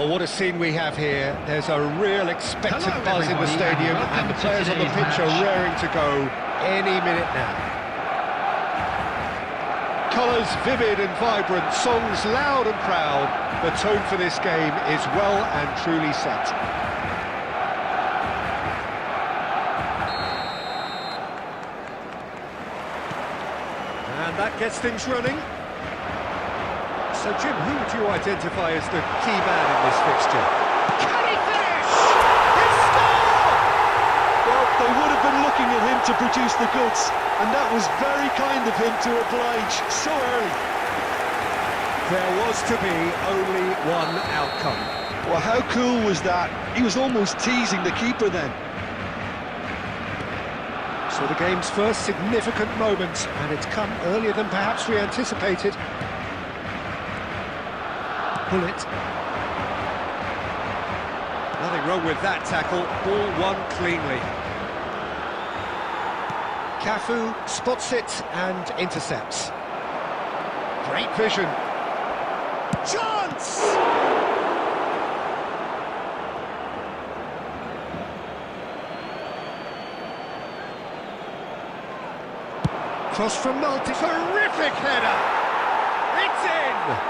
Well, what a scene we have here. There's a real expectant buzz in the stadium, and the players on the pitch are raring to go any minute now. Colours vivid and vibrant, songs loud and proud. The tone for this game is well and truly set. And that gets things running. So, Jim, who would you identify as the key man in this fixture? Can he finish? He scored! Well, they would have been looking at him to produce the goods, and that was very kind of him to oblige so early. There was to be only one outcome. Well, how cool was that? He was almost teasing the keeper then. So the game's first significant moment, and it's come earlier than perhaps we anticipated. Pull it. Nothing wrong with that tackle. Ball won cleanly. Cafu spots it and intercepts. Great vision. Chance! Cross from Multi. Terrific header! It's in!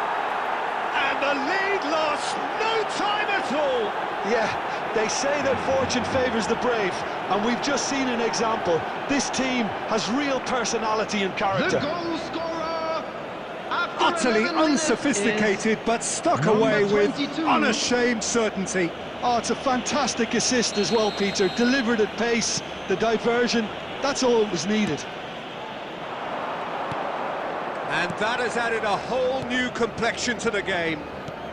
And the lead lost no time at all! Yeah, they say that fortune favours the brave, and we've just seen an example. This team has real personality and character. The goal scorer, Utterly unsophisticated, but stuck away with 22. unashamed certainty. Oh, it's a fantastic assist as well, Peter. Delivered at pace, the diversion, that's all that was needed. And that has added a whole new complexion to the game.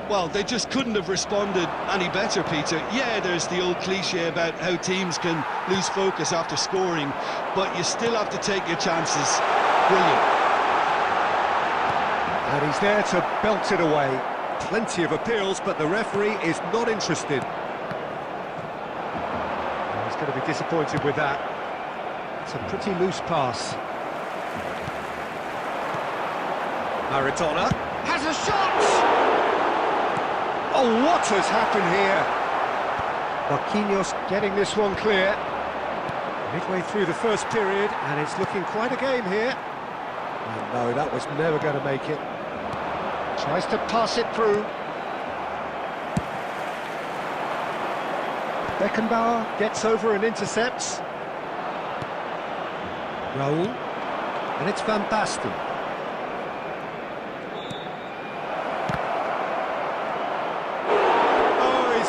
Well, they just couldn't have responded any better, Peter. Yeah, there's the old cliche about how teams can lose focus after scoring, but you still have to take your chances. Brilliant. And he's there to belt it away. Plenty of appeals, but the referee is not interested. He's going to be disappointed with that. It's a pretty loose pass. Maradona has a shot! Oh, what has happened here? Marquinhos getting this one clear. Midway through the first period, and it's looking quite a game here. And no, that was never going to make it. Tries to pass it through. Beckenbauer gets over and intercepts. Raul. And it's Van Basten.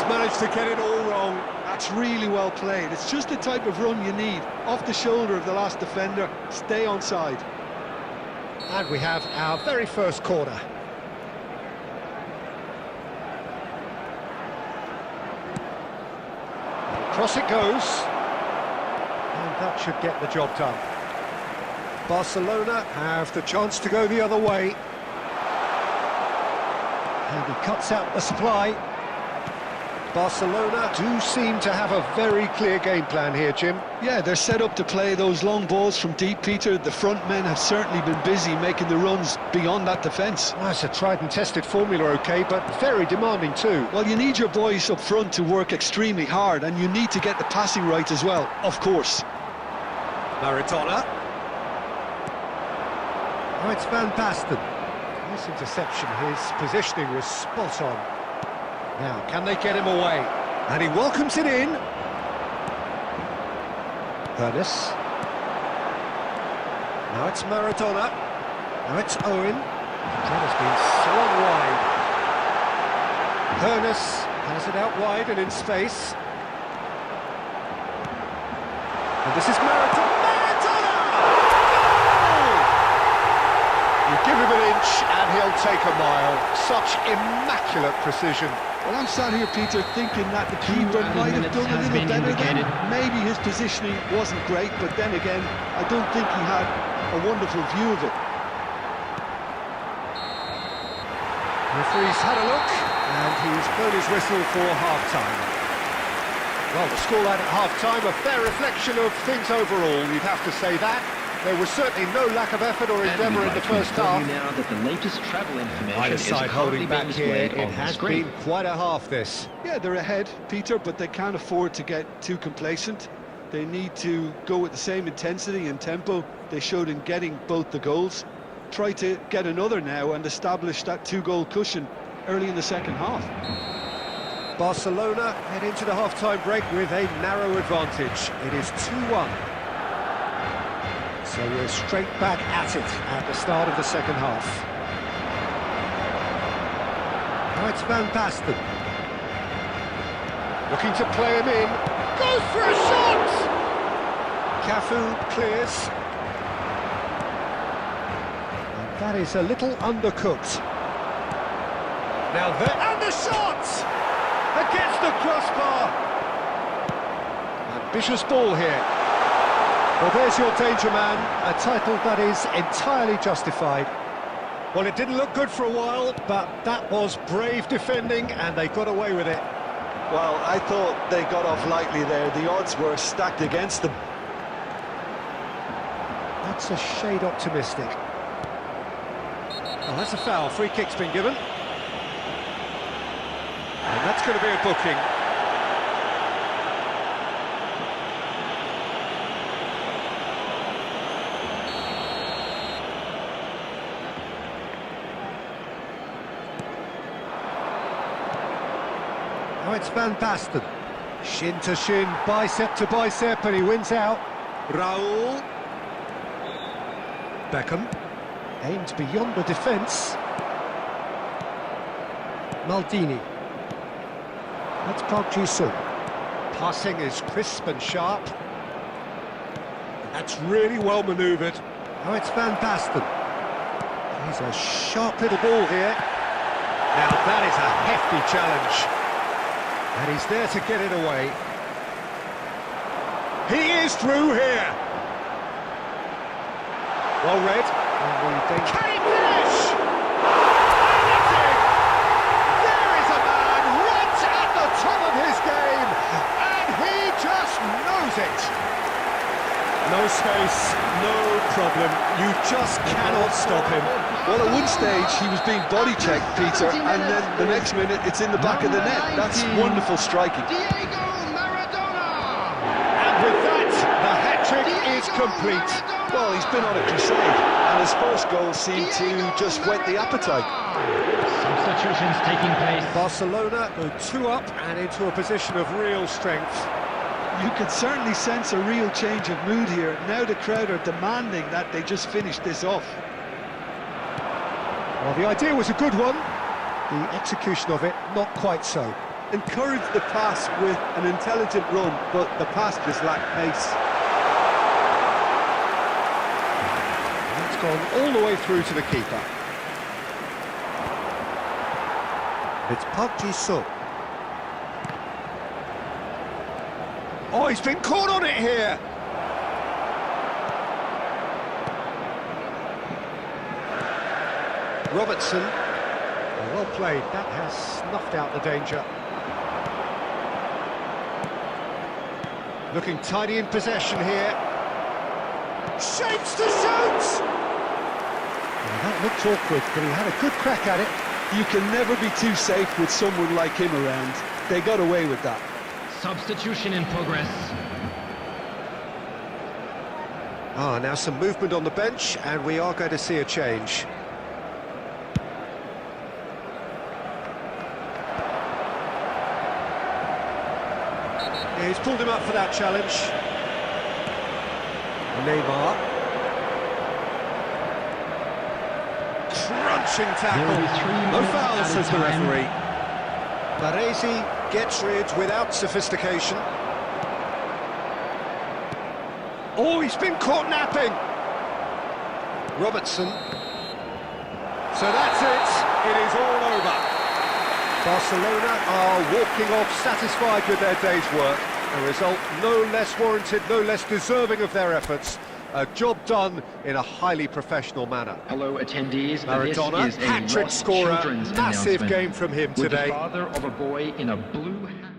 Managed to get it all wrong. That's really well played. It's just the type of run you need. Off the shoulder of the last defender, stay onside. And we have our very first corner. Across it goes. And that should get the job done. Barcelona have the chance to go the other way. And he cuts out the supply. Barcelona do seem to have a very clear game plan here, Jim. Yeah, they're set up to play those long balls from deep, Peter. The front men have certainly been busy making the runs beyond that defence. Well, it's a tried and tested formula, OK, but very demanding too. Well, you need your boys up front to work extremely hard, and you need to get the passing right as well, of course. Maradona. Oh, it's Van Basten. Nice interception. His positioning was spot on. Now, can they get him away? And he welcomes it in. Ernest. Now it's Maradona. Now it's Owen. That has been slung wide. Ernest has it out wide and in space. And this is Maradona. You give him an inch and he'll take a mile. Such immaculate precision. Well, I'm sat here, Peter, thinking that the keeper might have done a little better then. Maybe his positioning wasn't great, but then again, I don't think he had a wonderful view of it. Referee's had a look, and he's blown his whistle for half-time. Well, the scoreline at half-time, a fair reflection of things overall, you'd have to say that. There was certainly no lack of effort or endeavour in the first half. Now that the latest travel information Either is side currently holding back being here. displayed It on the has screen. been quite a half, this. Yeah, they're ahead, Peter, but they can't afford to get too complacent. They need to go with the same intensity and tempo they showed in getting both the goals. Try to get another now and establish that two-goal cushion early in the second half. Barcelona head into the half-time break with a narrow advantage. It is 2-1. So we're straight back at it at the start of the second half. Now it's Van Basten. Looking to play him in. Goes for a shot! Cafu clears. And that is a little undercooked. Now there, and the shot! Against the crossbar! Ambitious ball here. Well, there's your danger man, a title that is entirely justified. Well, it didn't look good for a while, but that was brave defending, and they got away with it. Well, I thought they got off lightly there. The odds were stacked against them. That's a shade optimistic. Oh, that's a foul. Free kick's been given. And that's going to be a booking. Now it's Van Basten. Shin to shin, bicep to bicep, and he wins out. Raul. Beckham. Aimed beyond the defence. Maldini. That's Park Ji-sung. Passing is crisp and sharp. That's really well manoeuvred. Now it's Van Basten. He's a sharp little ball here. Now that is a hefty challenge. And he's there to get it away. He is through here. Well read. Can he finish? And it's in! There is a man right at the top of his game, and he just knows it. No space, no problem. You just cannot stop him. Well, at one stage, he was being body checked, Peter, and then the next minute, it's in the back of the net. That's wonderful striking. And with that, the hat-trick is complete. Well, he's been on a crusade, and his first goal seemed to just whet the appetite. Substitutions taking place. Barcelona go 2 up and into a position of real strength. You could certainly sense a real change of mood here. Now the crowd are demanding that they just finish this off. Well, the idea was a good one. The execution of it, not quite so. Encourage the pass with an intelligent run, but the pass just lacked pace. It's gone all the way through to the keeper. It's Park Ji-sung. Oh, he's been caught on it here! Robertson. Oh, well played. That has snuffed out the danger. Looking tidy in possession here. Shapes to shoot! Well, that looked awkward, but he had a good crack at it. You can never be too safe with someone like him around. They got away with that. Substitution in progress. Ah, now some movement on the bench, and we are going to see a change. Yeah, he's pulled him up for that challenge. Neymar. Crunching tackle. No foul, says the referee. Baresi gets rid without sophistication. Oh, he's been caught napping. Robertson. So that's it. It is all over. Barcelona are walking off satisfied with their day's work. A result no less warranted, no less deserving of their efforts. A job done in a highly professional manner. Hello, attendees. Maradona, This is a hat-trick Ross scorer, Children's massive announcement. game from him With today. the father of a boy in a blue hat.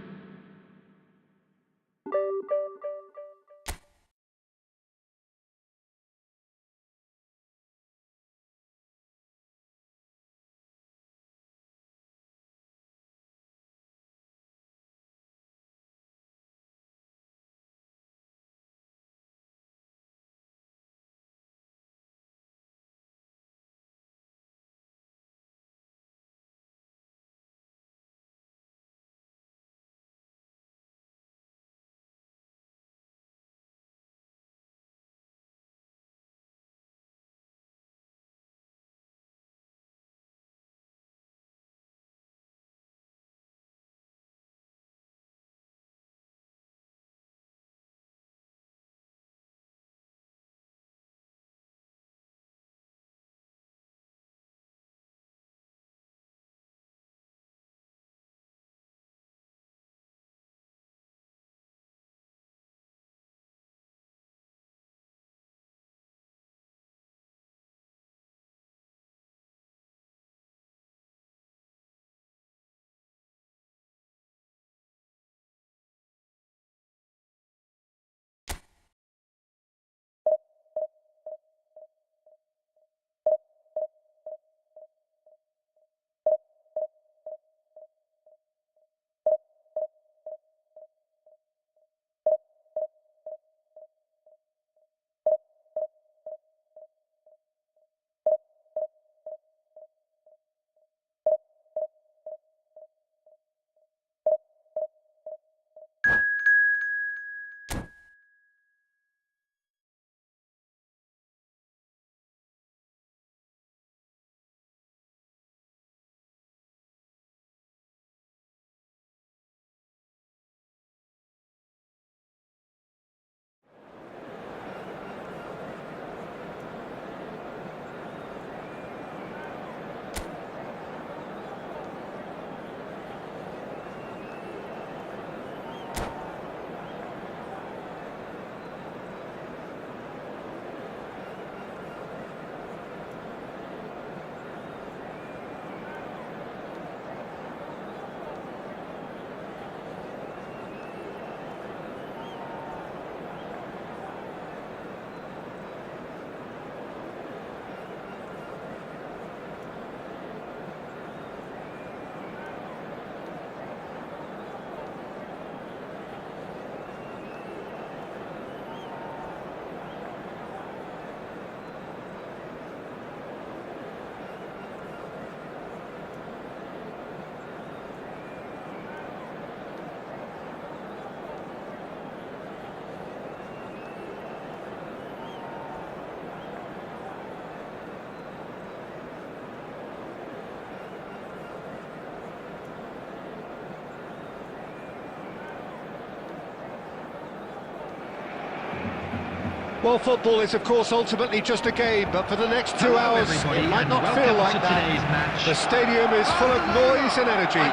Well, football is, of course, ultimately just a game, but for the next 2 hours, everybody, it might and not welcome feel to like today's that. match. The stadium is full of noise and energy.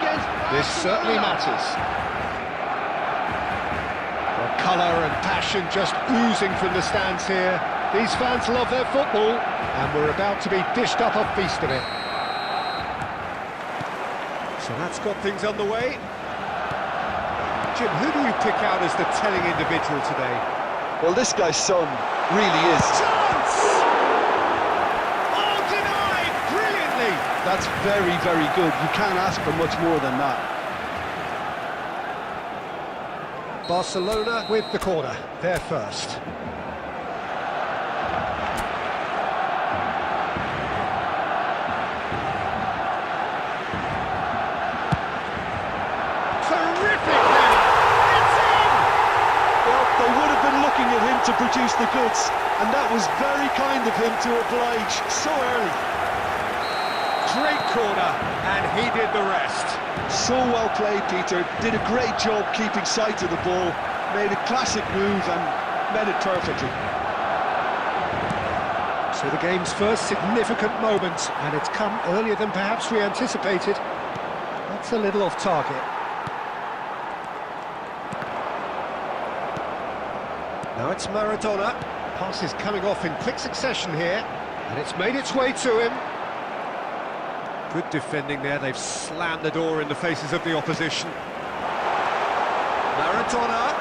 This certainly matters. Well, colour and passion just oozing from the stands here. These fans love their football, and we're about to be dished up a feast of it. So that's got things underway. Jim, who do you pick out as the telling individual today? Well, this guy's son really is. Chance! Oh, denied! Brilliantly! That's very, very good. You can't ask for much more than that. Barcelona with the corner. They're first. To produce the goods, and that was very kind of him to oblige so early. Great corner, and he did the rest. So well played, Peter. Did a great job keeping sight of the ball, made a classic move and met it perfectly. So the game's first significant moment, and it's come earlier than perhaps we anticipated. That's a little off target. Now it's Maradona. Pass is coming off in quick succession here, and it's made its way to him. Good defending there. They've slammed the door in the faces of the opposition. Maradona.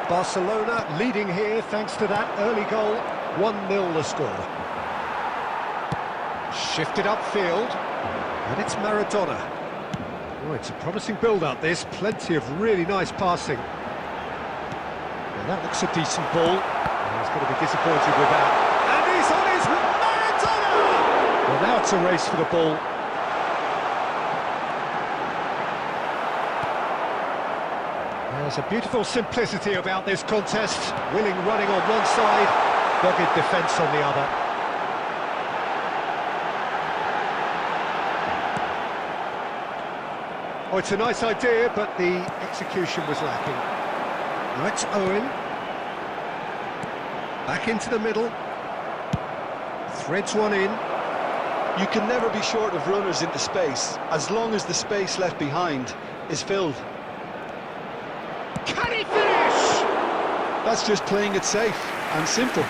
Barcelona leading here thanks to that early goal. 1-0 the score. Shifted upfield, and it's Maradona. Oh, it's a promising build-up this. Plenty of really nice passing. And that looks a decent ball. He's going to be disappointed with that. And he's on his Maradona! Well, now it's a race for the ball. There's a beautiful simplicity about this contest. Willing running on one side, dogged defence on the other. Oh, it's a nice idea, but the execution was lacking. Now it's Owen. Back into the middle. Threads one in. You can never be short of runners into space, as long as the space left behind is filled. Can he finish? That's just playing it safe and simple.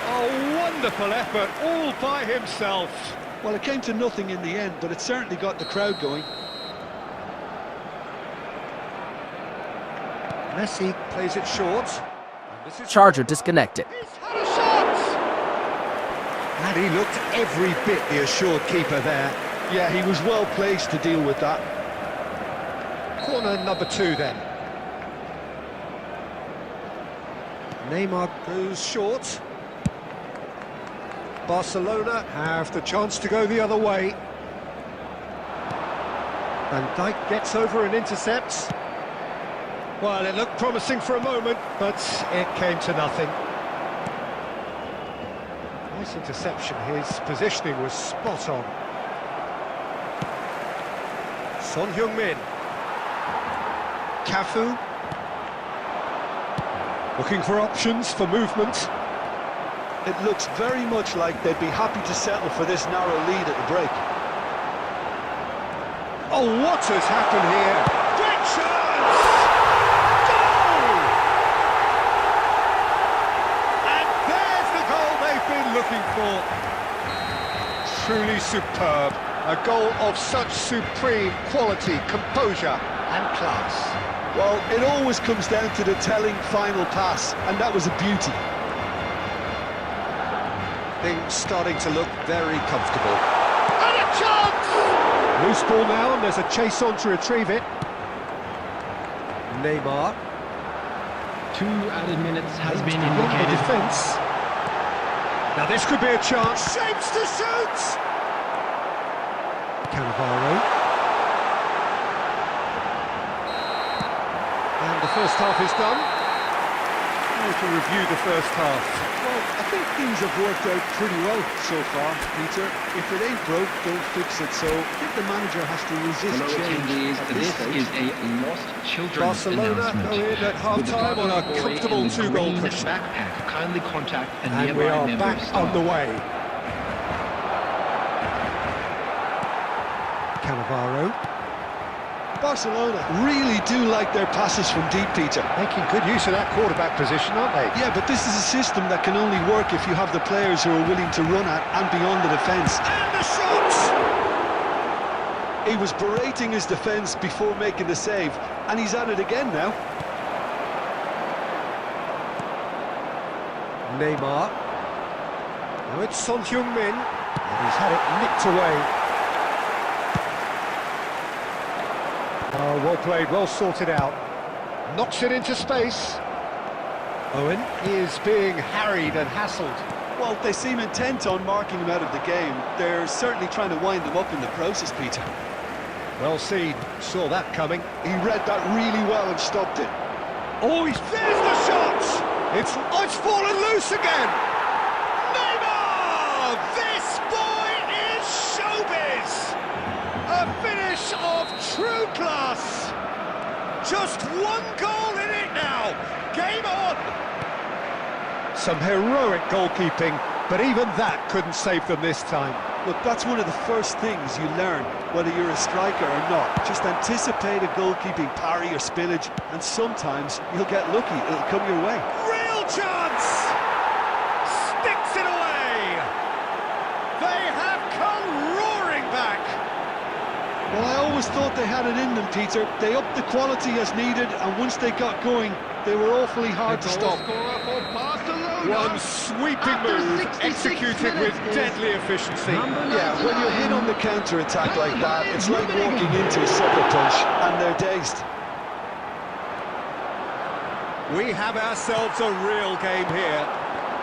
Oh, wonderful effort, all by himself. Well, it came to nothing in the end, but it certainly got the crowd going. Messi plays it short. Charger disconnected. He's had a shot! And he looked every bit the assured keeper there. Yeah, he was well placed to deal with that. Corner number 2 then. Neymar goes short. Barcelona have the chance to go the other way. Van Dijk gets over and intercepts. Well, it looked promising for a moment, but it came to nothing. Nice interception. His positioning was spot on. Son Heung-min. Cafu. Looking for options for movement. It looks very much like they'd be happy to settle for this narrow lead at the break. Oh, what has happened here? Great chance! Goal! And there's the goal they've been looking for. Truly superb. A goal of such supreme quality, composure and class. Well, it always comes down to the telling final pass, and that was a beauty. Things starting to look very comfortable. And a chance! Loose ball now, and there's a chase on to retrieve it. Neymar. 2 added minutes has been The indicated. defence. Now this could be a chance. Shapes to shoot! Cannavaro. And the first half is done. How to review the first half? Well, I think things have worked out pretty well so far, Peter. If it ain't broke, don't fix it. So I think the manager has to resist Hello change attendees, at this stage. is a lost children's Barcelona announcement. go in at half-time on a comfortable two-goal cushion. Backpack, kindly contact a And nearby we are member of back staff. on the way. Cannavaro. Barcelona really do like their passes from deep, Peter. Making good use of that quarterback position, aren't they? Yeah, but this is a system that can only work if you have the players who are willing to run at and beyond the defence. And the shots! He was berating his defence before making the save, and he's at it again now. Neymar. Now it's Son Heung-min. And he's had it nicked away. Oh, well played, well sorted out. Knocks it into space. Owen is being harried and hassled. Well, they seem intent on marking him out of the game. They're certainly trying to wind him up in the process, Peter. Well seen, saw that coming. He read that really well and stopped it. Oh, there's the shot! It's fallen loose again! Neymar! This boy is showbiz! A finish of true class! Just one goal in it now! Game on! Some heroic goalkeeping, but even that couldn't save them this time. Look, that's one of the first things you learn, whether you're a striker or not. Just anticipate a goalkeeping parry or spillage, and sometimes you'll get lucky, it'll come your way. Real chance! Sticks it away! They have come roaring back! Well, I always thought they had it in them, Peter. They upped the quality as needed, and once they got going, they were awfully hard to stop. One sweeping move, executed with deadly efficiency. Yeah, when you're hit on the counter-attack like that, it's like walking into a sucker punch, and they're dazed. We have ourselves a real game here.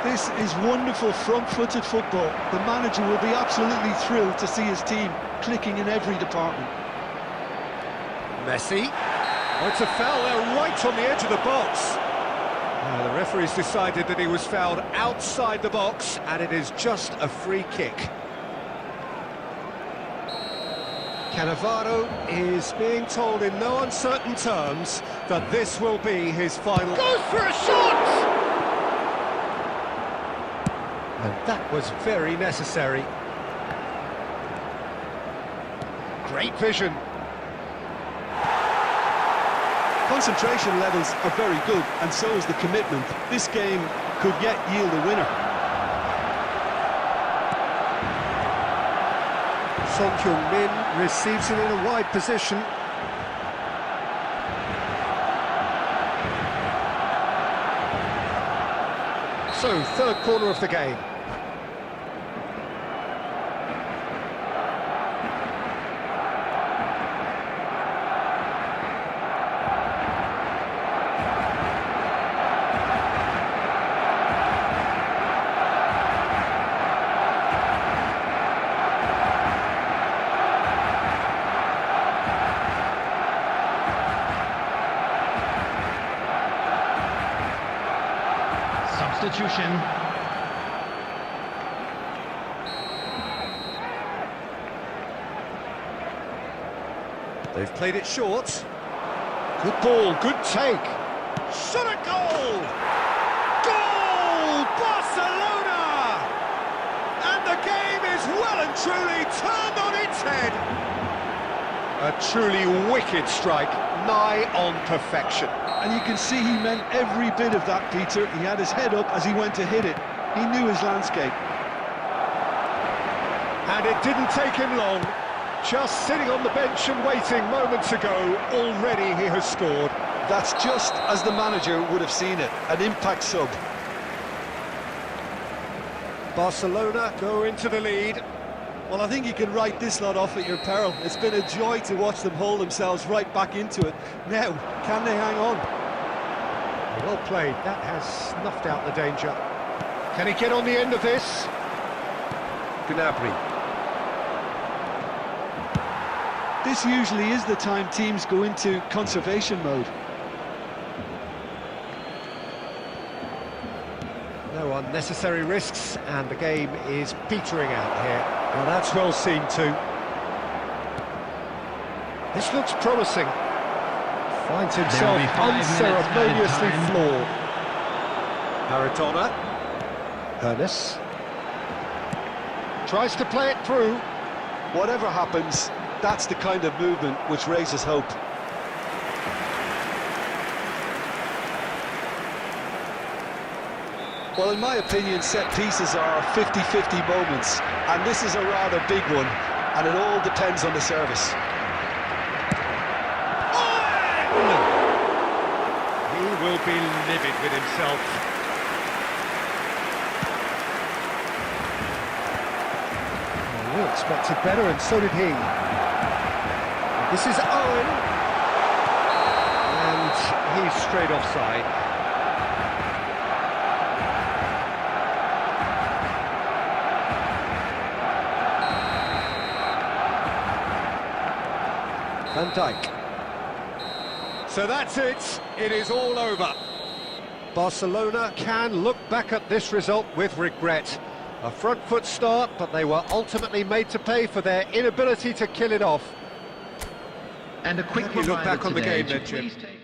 This is wonderful front-footed football. The manager will be absolutely thrilled to see his team clicking in every department. Messi. Oh, it's a foul there right on the edge of the box. The referee's decided that he was fouled outside the box, and it is just a free kick. Cannavaro is being told in no uncertain terms that this will be his final... Goes for a shot! And that was very necessary. Great vision. Concentration levels are very good, and so is the commitment. This game could yet yield a winner. Son Heung-min receives it in a wide position. So, third corner of the game. Substitution. They've played it short. Good ball, good take. Shot a goal! Goal! Barcelona! And the game is well and truly turned on its head. A truly wicked strike, nigh on perfection. And you can see he meant every bit of that, Peter. He had his head up as he went to hit it. He knew his landscape. And it didn't take him long. Just sitting on the bench and waiting moments ago, already he has scored. That's just as the manager would have seen it, an impact sub. Barcelona go into the lead. Well, I think you can write this lot off at your peril. It's been a joy to watch them haul themselves right back into it. Now, can they hang on? Well played, that has snuffed out the danger. Can he get on the end of this? Gnabry. This usually is the time teams go into conservation mode. unnecessary risks, and the game is petering out here. Well, that's well seen too. This looks promising. Finds himself unceremoniously floored. Maradona. Ernest. Tries to play it through. Whatever happens, that's the kind of movement which raises hope. Well, in my opinion, set pieces are 50-50 moments, and this is a rather big one, and it all depends on the service. He will be livid with himself. Well, we expected better, and so did he. This is Owen. And he's straight offside. Van Dijk. So that's it. It is all over. Barcelona can look back at this result with regret. A front foot start, but they were ultimately made to pay for their inability to kill it off. And a quick How do you look reminder back on the today game to then, Jim? please take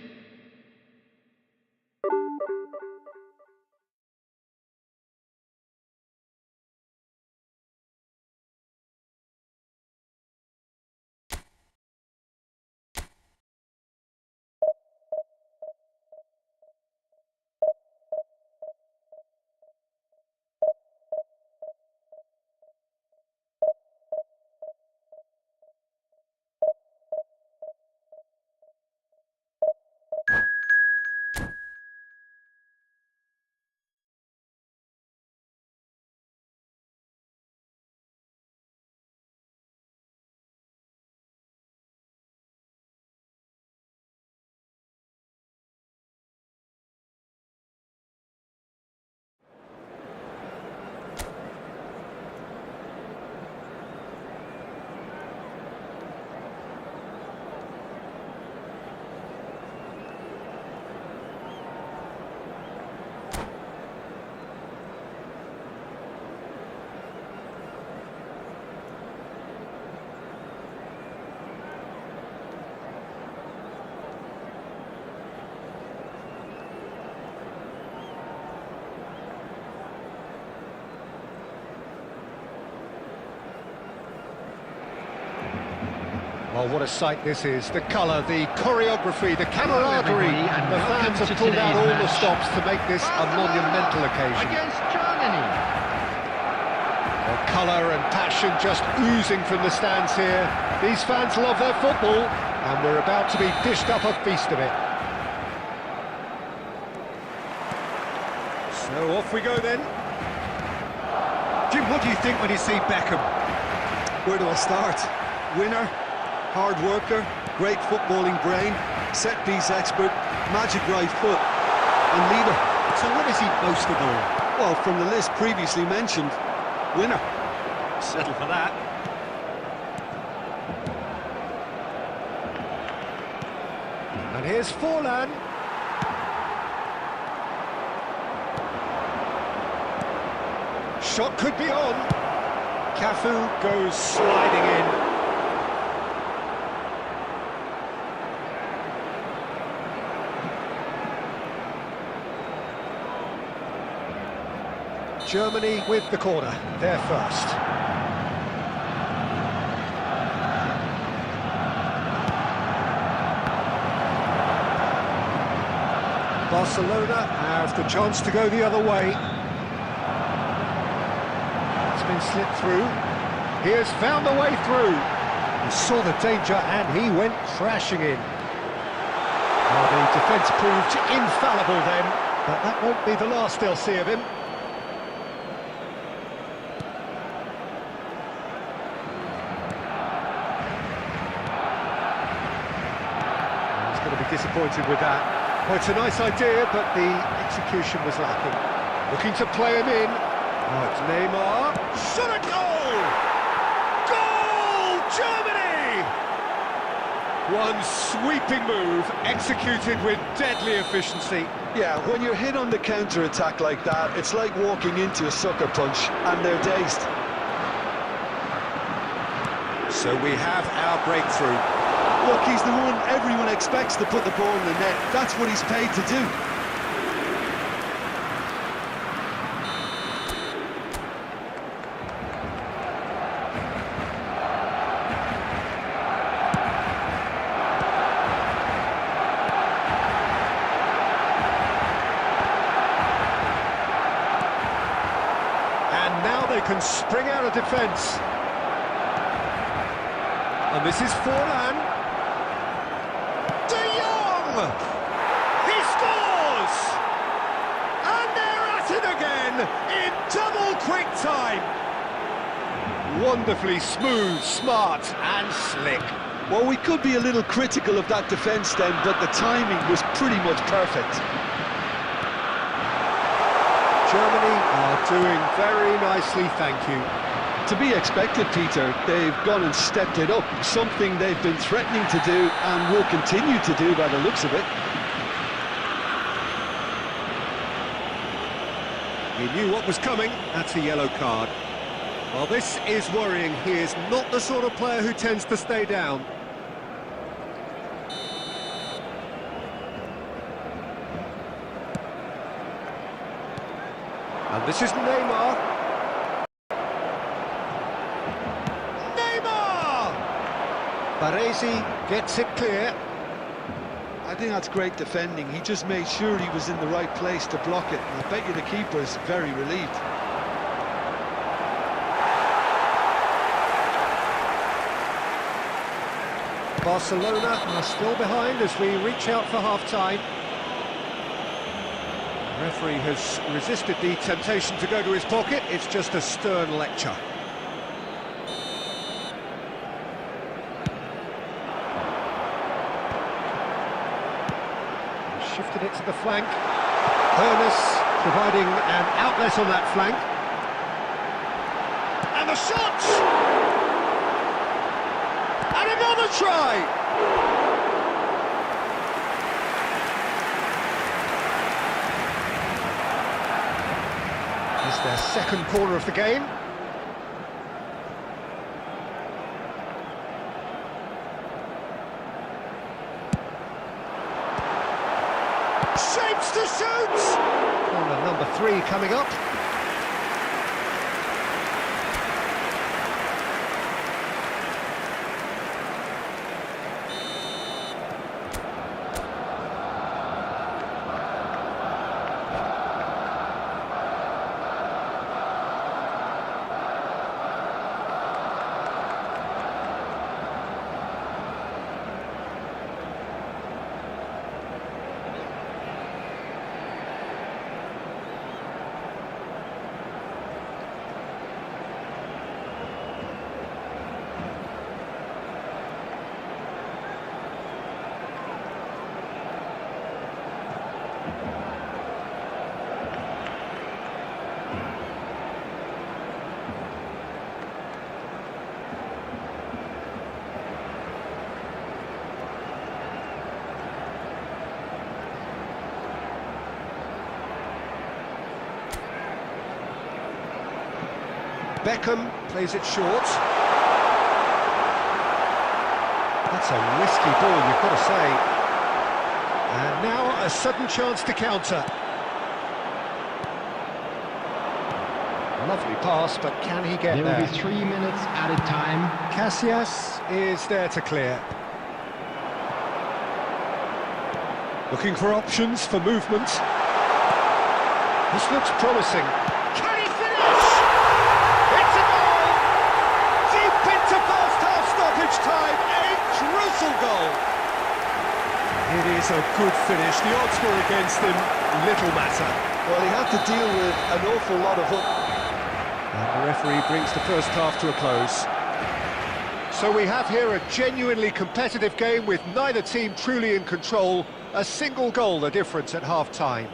Well, what a sight this is. The colour, the choreography, the camaraderie. and The welcome fans have to pulled out today's all the match. stops to make this a monumental occasion. against Germany. Well, colour and passion just oozing from the stands here. These fans love their football, and we're about to be dished up a feast of it. So off we go then. Jim, what do you think when you see Beckham? Where do I start? Winner, hard worker, great footballing brain, set-piece expert, magic right foot, and leader. So what is he most of all? Well, from the list previously mentioned, winner. Settle for that. And here's Forlan. Shot could be on. Cafu goes sliding in. Germany with the corner, they're first. Barcelona have the chance to go the other way. It's been slipped through. He has found the way through. He saw the danger and he went crashing in. Well, the defence proved infallible then, but that won't be the last they'll see of him. Disappointed with that. Well, it's a nice idea, but the execution was lacking. Looking to play him in. Oh, it's Neymar. Shot a goal! Goal! Germany! One sweeping move, executed with deadly efficiency. Yeah, when you're hit on the counter-attack like that, it's like walking into a sucker punch, and they're dazed. So we have our breakthrough. Look, he's the one everyone expects to put the ball in the net. That's what he's paid to do. And now they can spring out of defence. And this is Forlan. De Jong! He scores! And they're at it again in double quick time. Wonderfully smooth, smart and slick. Well, we could be a little critical of that defence then, but the timing was pretty much perfect. Germany are doing very nicely, thank you. To be expected, Peter. They've gone and stepped it up, something they've been threatening to do and will continue to do by the looks of it. He knew what was coming, that's a yellow card. Well, this is worrying. He is not the sort of player who tends to stay down. And this is Neymar. Baresi gets it clear. I think that's great defending. He just made sure he was in the right place to block it. And I bet you the keeper's very relieved. Barcelona are still behind as we reach out for half-time. The referee has resisted the temptation to go to his pocket. It's just a stern lecture. Shifted it to the flank. Ernest providing an outlet on that flank. And the shot! And another try! It's their second corner of the game. Shapes to shoot! Corner number 3 coming up. Beckham plays it short. That's a risky ball, you've got to say. And now a sudden chance to counter. Lovely pass, but can he get there? There will be 3 minutes added time. Casillas is there to clear. Looking for options for movement. This looks promising. Can he finish? It's a goal! Deep into first half stoppage time, a crucial goal. It is a good finish. The odds were against him, little matter. Well, he had to deal with an awful lot of... And the referee brings the first half to a close. So we have here a genuinely competitive game with neither team truly in control. A single goal the difference at half-time.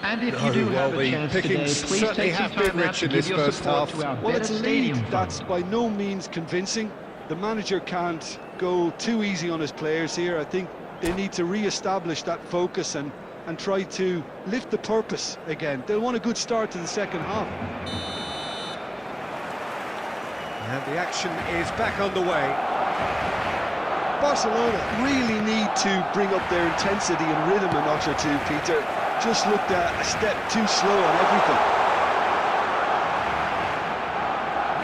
And if you do have a chance today, pickings please certainly take some have been time out rich to in give this your first support half. to our Well, it's a Bennett lead Stadium that's Fund. by no means convincing. The manager can't go too easy on his players here. I think they need to re-establish that focus and try to lift the purpose again. They'll want a good start to the second half. And the action is back underway. Barcelona really need to bring up their intensity and rhythm a notch or two, Peter. Just looked a step too slow on everything.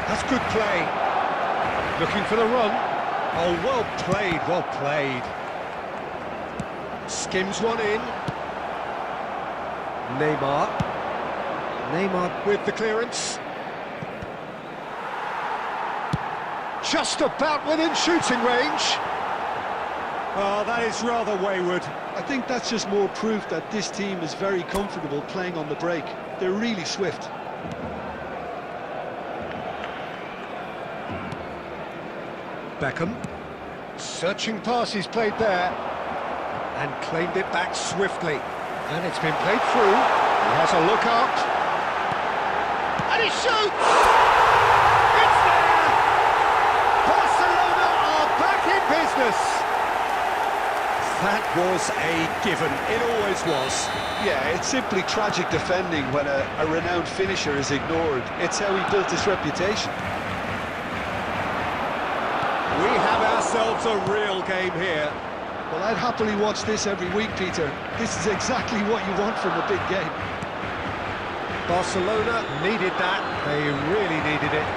That's good play. Looking for the run. Oh, well played, well played. Skims one in. Neymar. Neymar with the clearance. Just about within shooting range. Oh, that is rather wayward. I think that's just more proof that this team is very comfortable playing on the break. They're really swift. Beckham. Searching pass he's played there. And claimed it back swiftly. And it's been played through. He has a look up. And he shoots! It's there! Barcelona are back in business! That was a given. It always was. Yeah, it's simply tragic defending when a renowned finisher is ignored. It's how he built his reputation. We have ourselves a real game here. Well, I'd happily watch this every week, Peter. This is exactly what you want from a big game. Barcelona needed that. They really needed it.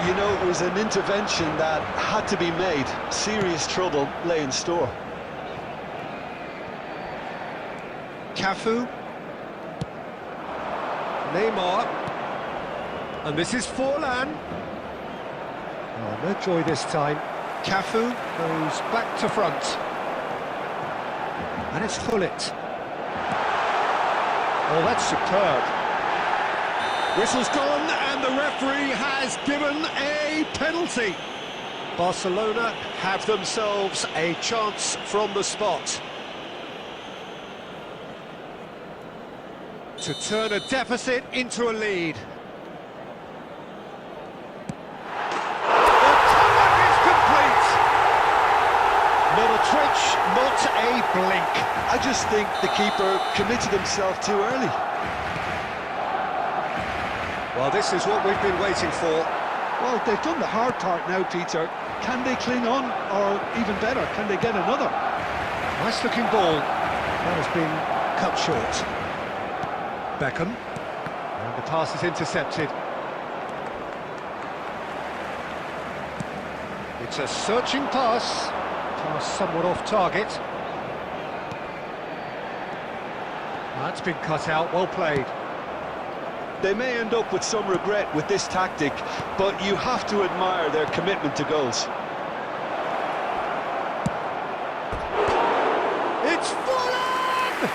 You know, it was an intervention that had to be made. Serious trouble lay in store. Cafu. Neymar. And this is Forlan. Oh, no joy this time. Cafu goes back to front. And it's Gullit. Oh, that's superb. Whistle's gone, and the referee has given a penalty. Barcelona have themselves a chance from the spot to turn a deficit into a lead. Not a twitch, not a blink. I just think the keeper committed himself too early. Well, this is what we've been waiting for. Well, they've done the hard part now, Peter. Can they cling on, or even better, can they get another? Nice looking ball. That has been cut short. Beckham. And the pass is intercepted. It's a searching pass. Pass somewhat off target. That's been cut out, well played. They may end up with some regret with this tactic, but you have to admire their commitment to goals. It's Forlan!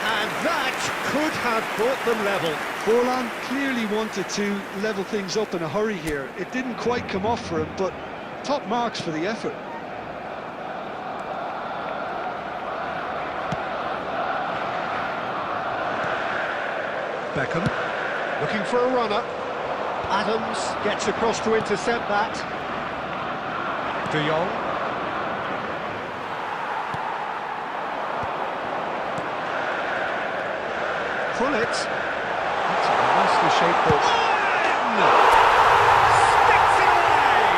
And that could have brought them level. Forlan clearly wanted to level things up in a hurry here. It didn't quite come off for him, but top marks for the effort. Beckham, looking for a runner. Adams gets across to intercept that. De Jong. Gullit. That's a nicely shaped ball. Sticks it away!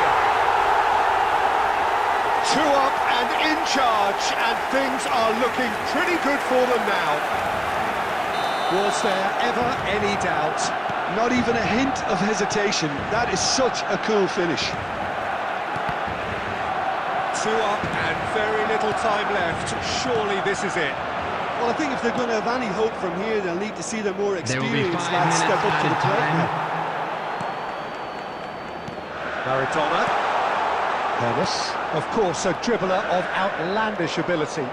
2 up and in charge, and things are looking pretty good for them now. Was there ever any doubt? Not even a hint of hesitation. That is such a cool finish. 2 up and very little time left. Surely this is it. Well, I think if they're going to have any hope from here, they'll need to see the more There will be experienced 5 lads minutes step up to the added plate time. now. Maradona. Hermes. Of course, a dribbler of outlandish ability.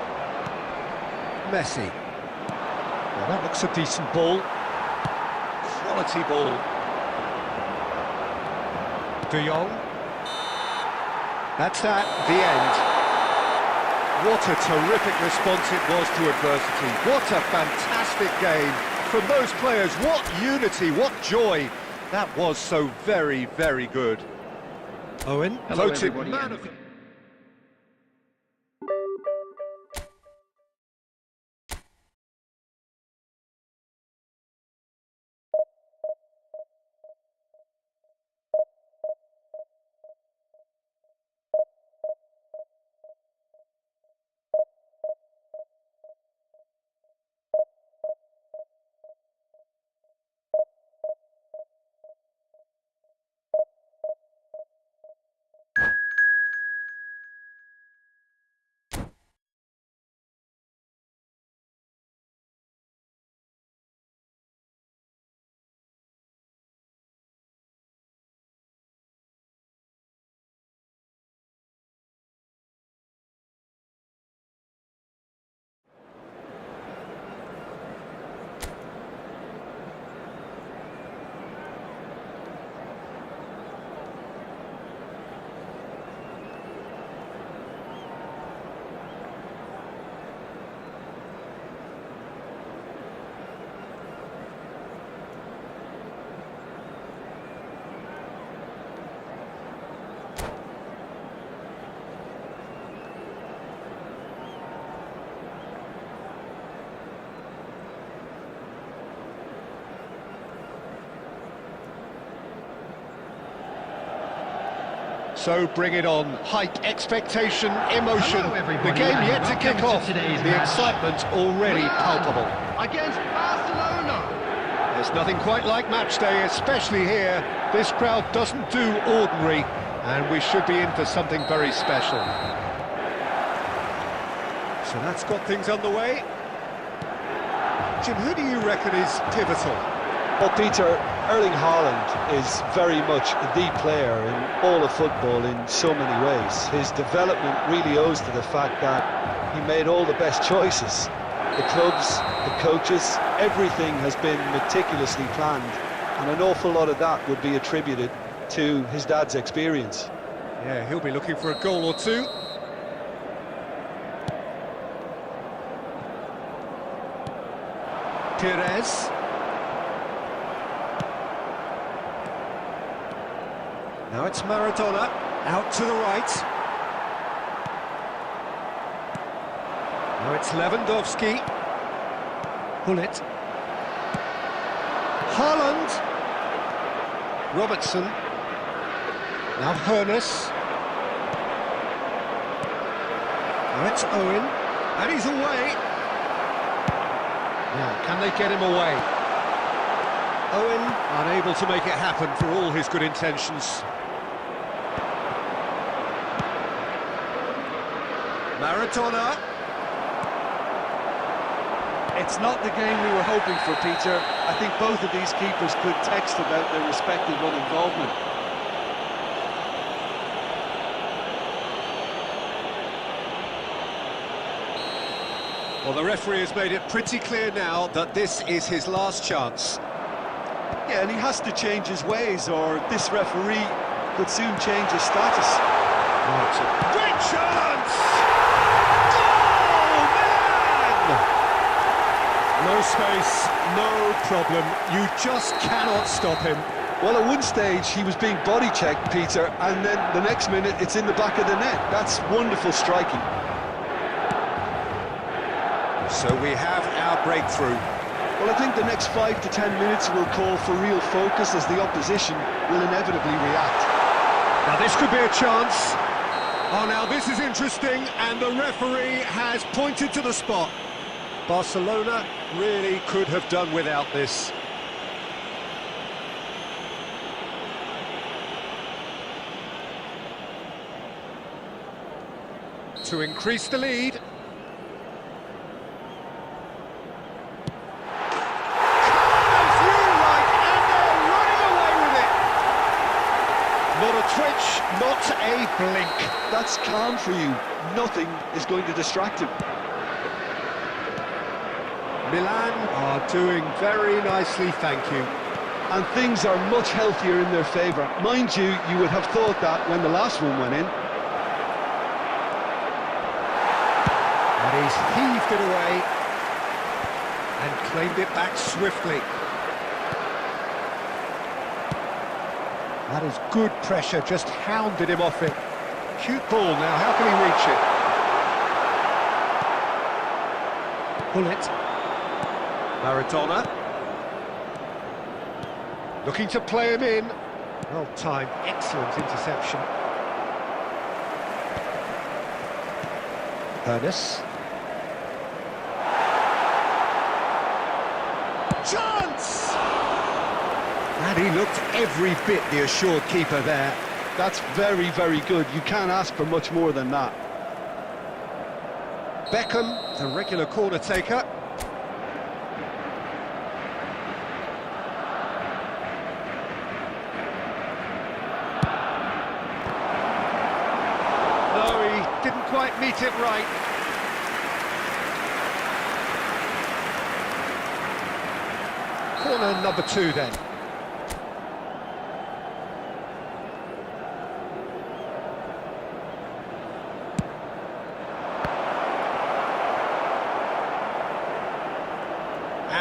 Messi. Well, that looks a decent ball. Quality ball. De Jong. That's that, the end. What a terrific response it was to adversity. What a fantastic game from those players. What unity, what joy. That was so very, very good. Owen, Hello, voted everybody. man of the... So bring it on. Hype, expectation, emotion. Hello, everybody, The game and yet to kick welcome to off. today's The match. excitement already palpable. Against Barcelona. There's nothing quite like match day, especially here. This crowd doesn't do ordinary, and we should be in for something very special. So that's got things underway. Jim, who do you reckon is pivotal? Well, Peter, Erling Haaland is very much the player in all of football in so many ways. His development really owes to the fact that he made all the best choices. The clubs, the coaches, everything has been meticulously planned, and an awful lot of that would be attributed to his dad's experience. Yeah, he'll be looking for a goal or two. Perez. Now it's Maradona, out to the right. Now it's Lewandowski. Pull it. Haaland. Robertson. Now Hoeneß. Now it's Owen. And he's away. Now, can they get him away? Owen unable to make it happen for all his good intentions. Maradona. It's not the game we were hoping for, Peter. I think both of these keepers could text about their respective involvement. Well, the referee has made it pretty clear now that this is his last chance. Yeah, and he has to change his ways, or this referee could soon change his status. Oh, it's a great chance! Goal, man! No space, no problem. You just cannot stop him. Well, at one stage, he was being body checked, Peter, and then the next minute, it's in the back of the net. That's wonderful striking. So we have our breakthrough. Well, I think the next 5 to 10 minutes will call for real focus as the opposition will inevitably react. Now this could be a chance. Oh, now this is interesting, and the referee has pointed to the spot. Barcelona really could have done without this. To increase the lead. Not a twitch, not a blink. That's calm for you. Nothing is going to distract him. Milan are doing very nicely, thank you. And things are much healthier in their favour. Mind you, you would have thought that when the last one went in. And he's heaved it away and claimed it back swiftly. That is good pressure, just hounded him off it. Cute ball now, how can he reach it? Pull it. Maradona. Looking to play him in. Well timed, excellent interception. Hoeneß. Chance! And he looked every bit the assured keeper there. That's very, very good. You can't ask for much more than that. Beckham, the regular corner taker. No, he didn't quite meet it right. Corner number 2 then.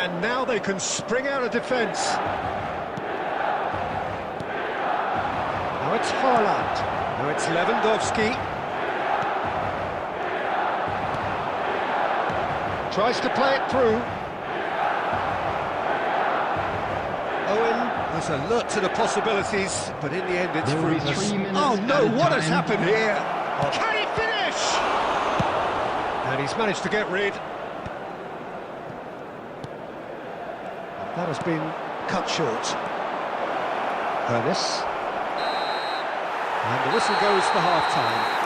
And now they can spring out of defence. Now it's Haaland. Now it's Lewandowski. Tries to play it through. Owen Was alert to the possibilities, but in the end it's There will be fruitless. 3 minutes Oh no, added what has time. happened here? Can he finish? And he's managed to get rid. That has been cut short. Ernest. And the whistle goes for half-time.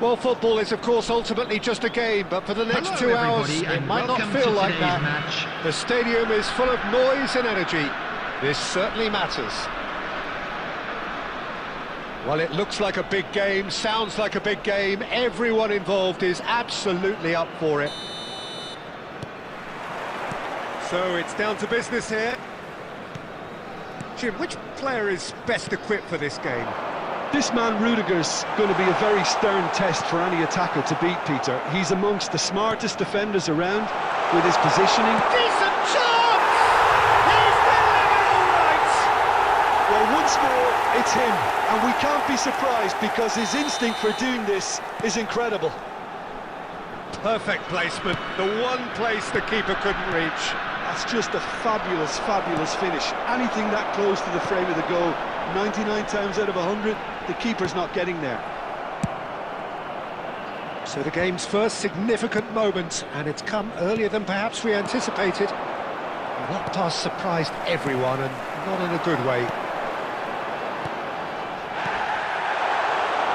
Well, football is, of course, ultimately just a game, but for the next Hello, 2 hours, everybody, it and might not welcome feel to like today's that. match. The stadium is full of noise and energy. This certainly matters. Well, it looks like a big game, sounds like a big game. Everyone involved is absolutely up for it. So it's down to business here. Jim, which player is best equipped for this game? This man Rudiger's going to be a very stern test for any attacker to beat, Peter. He's amongst the smartest defenders around with his positioning. Decent chance! He's delivering all right! Well, once more, it's him, and we can't be surprised because his instinct for doing this is incredible. Perfect placement, the one place the keeper couldn't reach. That's just a fabulous, fabulous finish. Anything that close to the frame of the goal, 99 times out of 100, the keeper's not getting there. So the game's first significant moment, and it's come earlier than perhaps we anticipated. That pass surprised everyone, and not in a good way.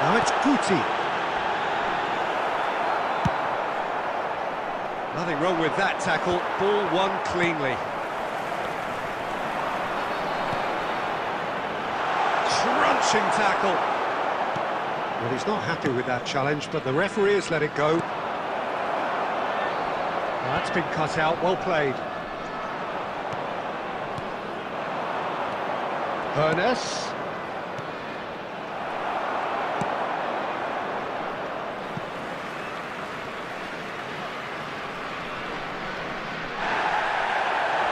Now it's Guti. Nothing wrong with that tackle, ball won cleanly. Crunching tackle. Well, he's not happy with that challenge, but the referee has let it go. Well, that's been cut out, well played. Ernest.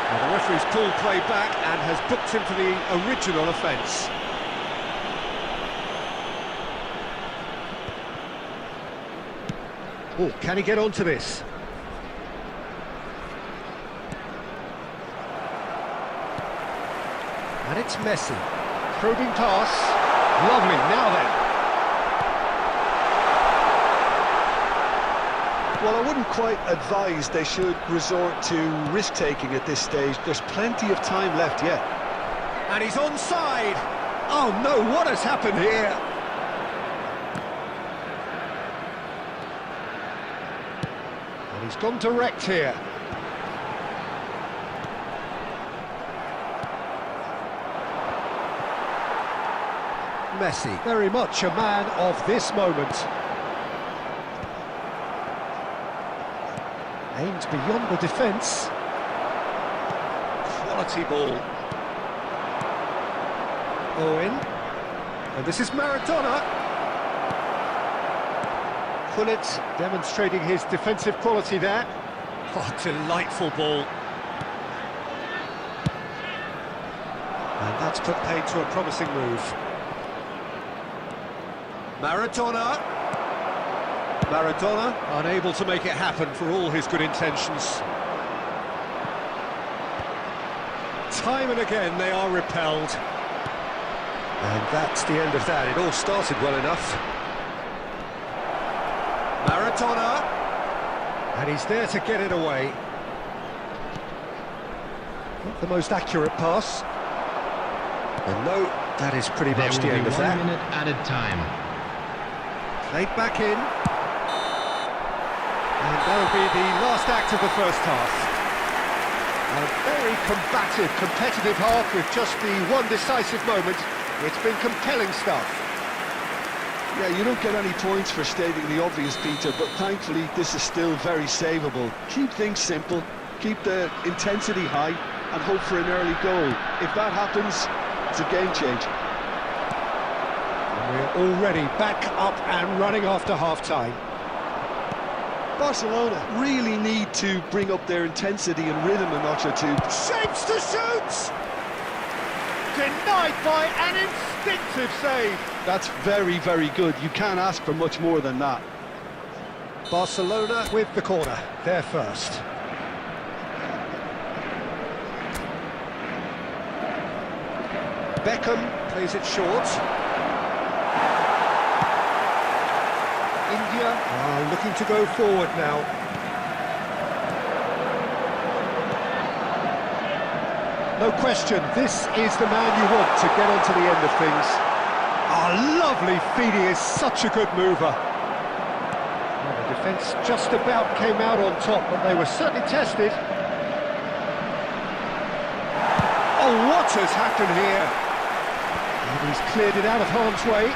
Well, the referee's pulled play back and has booked him for the original offence. Oh, can he get onto this? And it's Messi. Probing pass. Lovely, now then. Well, I wouldn't quite advise they should resort to risk-taking at this stage. There's plenty of time left yet. And he's onside. Oh no, what has happened here? And he's gone direct here. Messi, very much a man of this moment. Aimed beyond the defence. Quality ball. Owen. And this is Maradona. Pullet demonstrating his defensive quality there. Oh, delightful ball. And that's put paid to a promising move. Maradona. Maradona unable to make it happen for all his good intentions. Time and again they are repelled. And that's the end of that. It all started well enough. Maradona. And he's there to get it away. Not the most accurate pass. And no, that is pretty much the end of that. 1 minute added time. Played back in. And that'll be the last act of the first half. A very combative, competitive half with just the one decisive moment. It's been compelling stuff. Yeah, you don't get any points for stating the obvious, Peter, but thankfully this is still very savable. Keep things simple, keep the intensity high, and hope for an early goal. If that happens, it's a game changer. We're already back up and running after half-time. Barcelona really need to bring up their intensity and rhythm a notch or two. Shapes to shoot! Denied by an instinctive save. That's very, very good. You can't ask for much more than that. Barcelona with the corner, they're first. Beckham plays it short. India are looking to go forward now. No question, this is the man you want to get onto the end of things. Oh, lovely feed, he is such a good mover. Well, the defence just about came out on top, but they were certainly tested. Oh, what has happened here? And he's cleared it out of harm's way.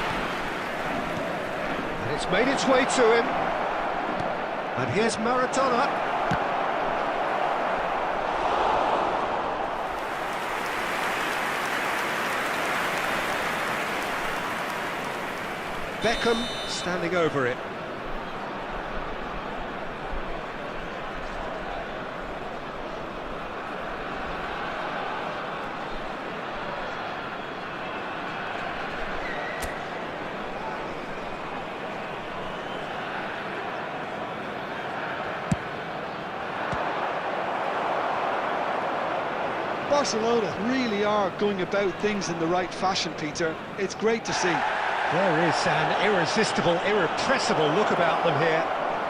And it's made its way to him. And here's Maradona. Beckham standing over it. Barcelona really are going about things in the right fashion, Peter. It's great to see. There is an irresistible, irrepressible look about them here.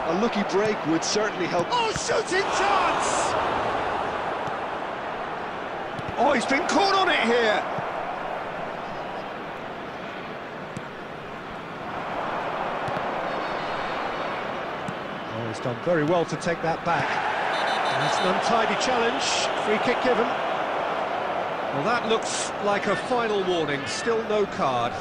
A lucky break would certainly help. Oh, shooting chance! Oh, he's been caught on it here. Oh, he's done very well to take that back. That's an untidy challenge. Free kick given. Well, that looks like a final warning. Still no card.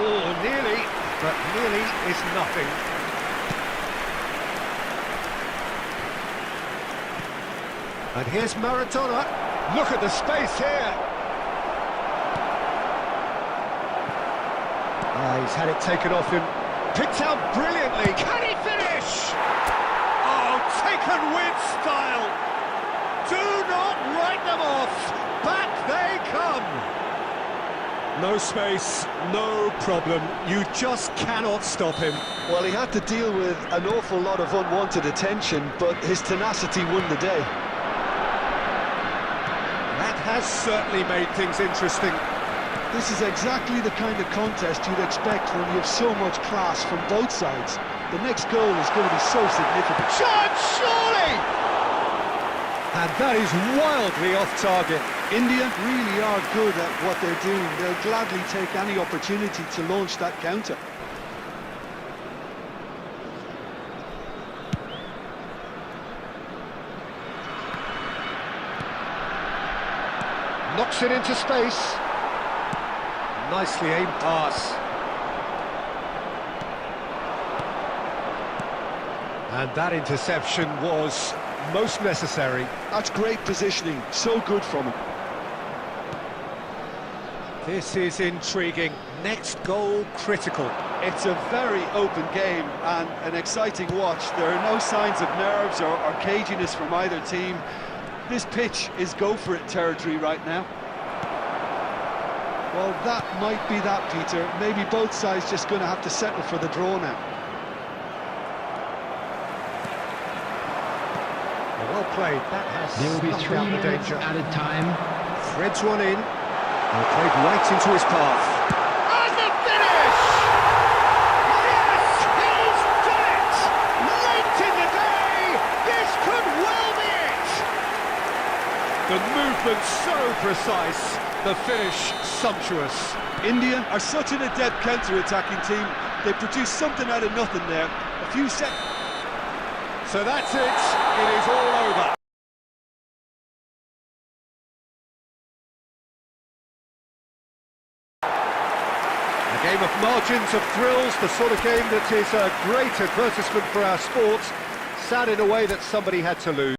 Oh, nearly, but nearly is nothing. And here's Maradona. Look at the space here. He's had it taken off him. Picked out brilliantly. Can he finish? Oh, taken with style. Do not write them off. Back they come. No space, no problem. You just cannot stop him. Well, he had to deal with an awful lot of unwanted attention, but his tenacity won the day. That has certainly made things interesting. This is exactly the kind of contest you'd expect when you have so much class from both sides. The next goal is going to be so significant. Chance, surely! And that is wildly off target. India really are good at what they're doing. They'll gladly take any opportunity to launch that counter. Knocks it into space. Nicely aimed pass. And that interception was most necessary. That's great positioning, so good from him. This is intriguing. Next goal critical. It's a very open game and an exciting watch. There are no signs of nerves or caginess from either team. This pitch is go-for-it territory right now. Well, that might be that, Peter. Maybe both sides just going to have to settle for the draw now. Well played. That has There will be snuffed 3 out the minutes danger. added time. Threads one in. And played right into his path. And the finish! Yes, he's done it! Late in the day, this could well be it! The movement so precise, the finish sumptuous. India are such an adept counter-attacking team. They produce something out of nothing there. A few seconds. So that's it. It is all over. A game of margins, of thrills, the sort of game that is a great advertisement for our sport. Sad in a way that somebody had to lose.